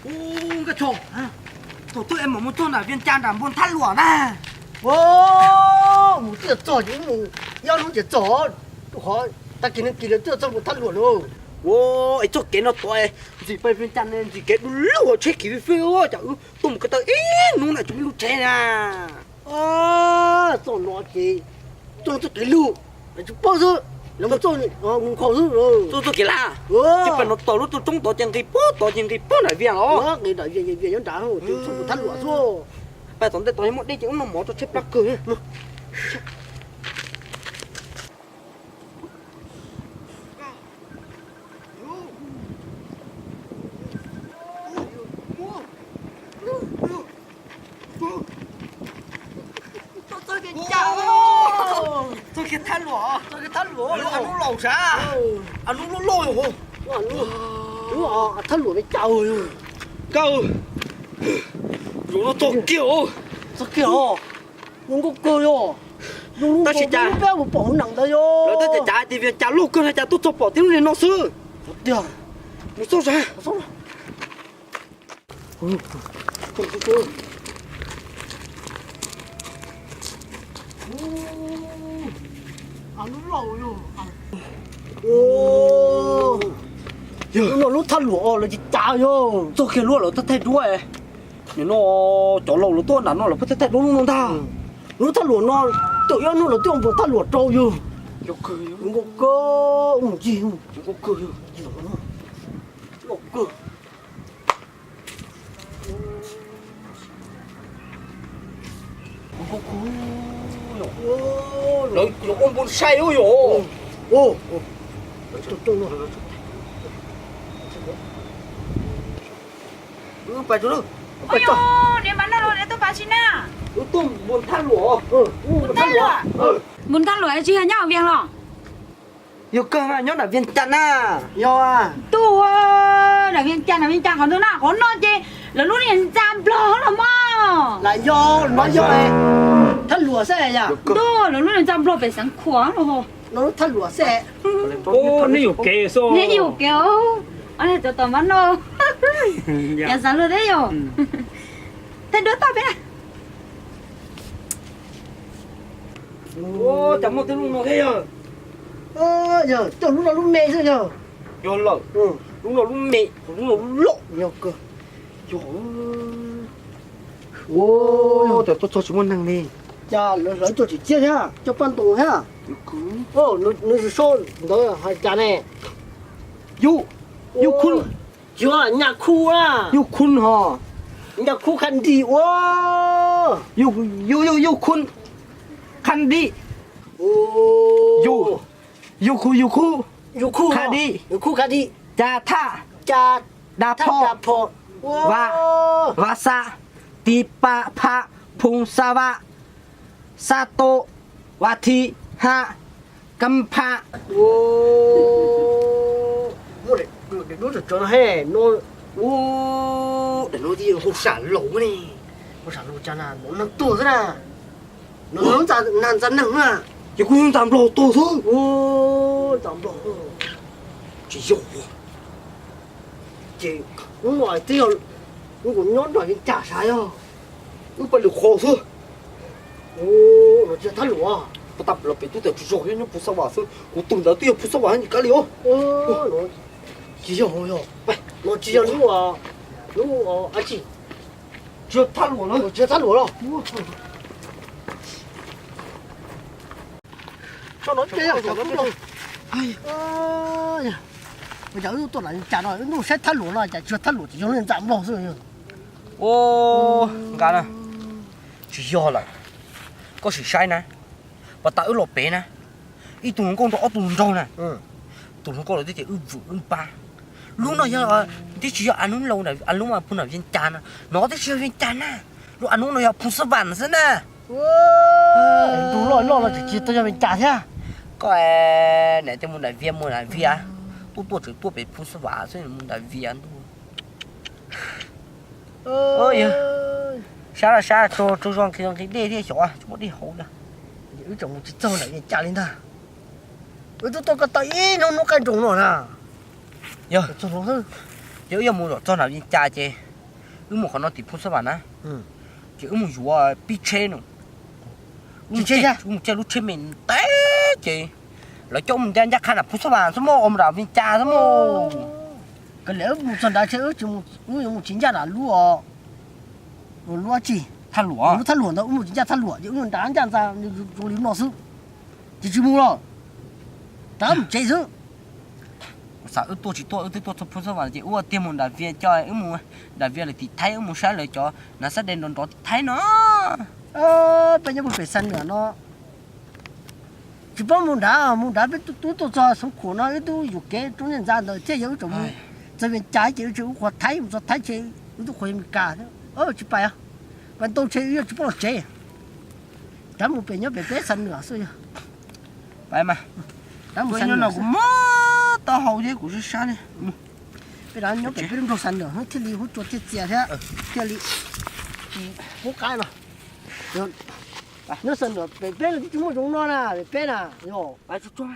Ô, cái chồng thôi tụi em ở một thôn ở viên trang làm buôn thắt lụa nè. Ô, một tiệt trò chứ một yêu nó chỉ trò, họ ta kỹ năng chưa trong một thắt lụa đâu. Ô, ấy chỗ cái nó tuổi gì bây viên trang nên gì cái lụa chơi kỹ phiêu á, chẳng tụm cái tao ý nó lại chúng lụa chơi nè. À, trò nó chỉ trò cái lụa, chúng bao giờ làm trò khó rồi. Tôi cái là chứ phải nó tổ lúc tôi chúng tổ chẳng cái bố này viên đó. Người đại về nhóm trả hồ chúng một thắt lụa rồi. Bây giờ tôi một đi chứ nó mỏ cho chết bác cười. Tôi cái thắt lụa, ăn nó lẩu sao? Ăn nó lôi hổ. Đúng rồi, thắt lụa với chào rồi. Câu, rồi nó to kiểu. Sao kiểu, nó có cơ yo. Ta chỉ trả. Nó một bộ nặng đó yo. Rồi ta chỉ trả thì việc trả lúc cơ hay trả tốt cho bỏ tiếng lên nó sư. Được. Một số ra. Ăn nó lẩu yo. Ô. Nó thắt lụa là chỉ trả yo. Tôi kia luôn là ta thay đuôi. Nếu nó chỗ lẩu nó tốt là nó là phải thay đuôi luôn ta. Nó thắt lụa nó tự nhiên nó là tiêu một thắt lụa trâu yo. Yo cơ. Nó có một gì không? Yo cơ. Yo cơ. Nó ôm bốn say ôi yo. Ô. Phải chỗ đó. Ôi yo, để bán đâu rồi để tôi bán xin à. Nó tôm buồn than lụa. Muốn than lụa. Muốn than lụa chứ hả nhau viên lọ. Yo cơ mà nhớ là viên chăn à. Yo à. Tu là viên chăn còn nữa nào có nó chứ. Là lúc này chăm lo là mà. Là do nó do này thắt lụa xe nhỉ? Tu là lúc này chăm lo phải sáng khoáng rồi. Nó thắt lụa xe. Ô, nó nhiều kê số. Nè nhiều kiểu. Anh này cho tao bán đâu. Nhà sáng luôn đấy rồi. Thế đứa tao biết à. Ô, chẳng một thứ luôn nó thế rồi. Giờ tưởng lúc nào lúc mẹ rồi nhờ. Yo lẩu. Lúc nào lúc mẹ, lúc nào lúc lộ. Nhiều cơ. Yo. Ô, tôi cho chúng mình năng đi. Chà, nó lấy cho chị chia nhá, cho ban tổ ha. Ô, nó xôn, đó hai cha này. Yo. Yo kun. Chưa, nhà khu à. Yo kun ha. Nhà khu khăn đi wow. Yo kun. Khăn đi. Ô. Yo khu. Yo khu khăn đi. Yo khu khăn đi. Cha tha. Cha Đa đa po. po. Và sa. Tipa pa. Phung sa va. Sato. Vati. Ha. Kampa. Ô. Để nó được cho nó hè, nó Ô, để nó đi hột sản lẩu này. nó sản lụa cha nào nó to thế nào, nó ra nàn ra nặng à. Chứ cũng làm lẩu to thôi. Ô, tạm độ. Chỉ dụ. Chị nó nói tiêu, nó cũng nhót nói những chả sai à. Nó phải được khó thôi. Ô, nó chưa thắt lụa. Bắt tập là phải tôi tự rồi nó phụ sao vào thôi. Cũng từng đó tiêu phụ sao vào như cá liễu. Ô, nó chỉ dụ rồi. Nó chỉ dụ nó à chị. Chưa thắt lụa Nó nữa. chưa thắt lụa đâu. Cho nó chơi à, cho nó chơi. Ai. Bây giờ tôi lại chả nói nó sẽ thắt lụa rồi, chả chưa thắt lụa chỉ cho nên giảm bỏ rồi. Ô, gà nè. Chỉ do là có sự sai nè. Và tạo lột bé nè. Ý tụi nó con đó tụi nó rau nè. Tụi nó con là cái vừa ba. Lúc nào giờ tí chỉ ăn uống lâu này, ăn lúc mà phun ở viên trà nè. Nó tí chỉ viên trà nè. Lúc ăn uống nó phun sữa vàng nữa nè. Đúng rồi, nó là chỉ tôi cho mình trả thế. Có này cho muốn đại viên muốn đại viên. Tôi chỉ tôi bị phun sữa vàng rồi muốn đại viên thôi. Ôi giời. Sao cho cái đi đi chỗ à, chúng đi hậu nè. Những种只做了也家里的，我都个到一弄干种了呢。哟，做了是，有冇做哪边家姐？ một con nó thì phun sao bạn á ừ chỉ một vụ bị chết nữa Bị chết ra? một chết lúc chết mình té chị là cho mình đang chắc khăn là phun sao bạn số một ông đạo viên cha số một cái lẽ một tuần đã chơi chỉ một chính gia đã lúa lúa chỉ than lúa nó thắt lúa nó một chính gia thắt lúa chứ người đá ra ra rồi lính nó sư chỉ mua rồi đá một chơi chứ sao tôi chỉ tôi phun sao bạn chỉ ủa tiêm một đại viên cho một đại viên là thì thấy một sáng lại cho nó sẽ đến đòn đó thấy nó bây giờ một phải săn nữa nó chỉ bao muốn đá biết tôi cho sống khổ nó cái tôi dục cái trong nhân gian rồi chơi giống trong这边家就我抬，我说抬起，我都回家的，去摆啊，完都去又去不了接，咱们别人别生了，所以， vậy mà 咱们 bây 生 giờ 了 nó，cũng mất tao hậu thế của sao này 别人别人都生了，这里我做这接的，这里，我干了，就，你生了，别人怎么用了呢？别呢，哟，来去抓